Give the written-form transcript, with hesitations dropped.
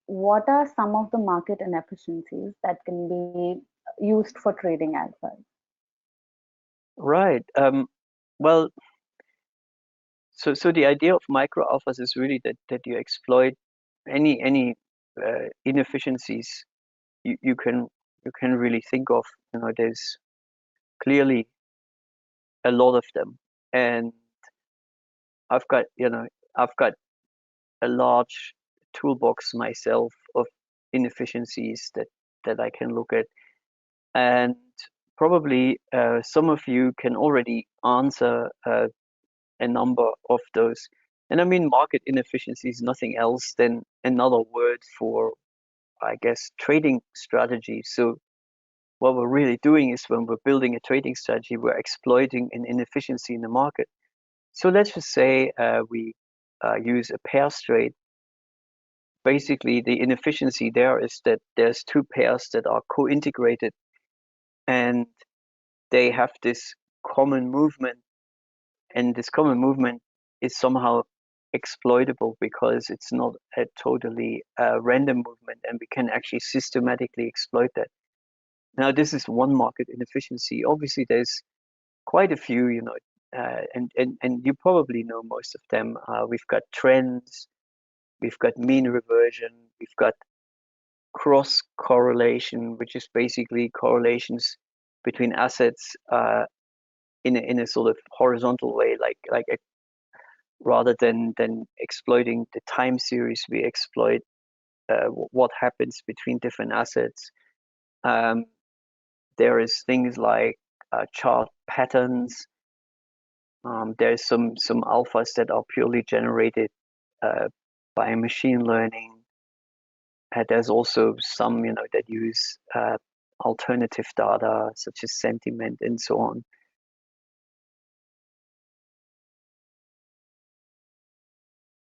what are some of the market inefficiencies that can be used for trading as well? Right. Well, so the idea of micro alphas is really that you exploit any inefficiencies you can really think of. There's clearly a lot of them, and I've got I've got a large toolbox myself of inefficiencies that I can look at, and probably some of you can already answer a number of those. And I mean, market inefficiency is nothing else than another word for, I guess, trading strategy. So what we're really doing is when we're building a trading strategy, we're exploiting an inefficiency in the market. So let's just say we use a pair trade. Basically, the inefficiency there is that there's two pairs that are co-integrated and they have this common movement, and this common movement is somehow exploitable because it's not a totally random movement, and we can actually systematically exploit that. Now, this is one market inefficiency. Obviously, there's quite a few, and you probably know most of them. We've got trends, we've got mean reversion, we've got cross correlation, which is basically correlations between assets in a sort of horizontal way, like rather than exploiting the time series, we exploit what happens between different assets. There is things like chart patterns. There's some alphas that are purely generated by machine learning. There's also some that use alternative data such as sentiment and so on.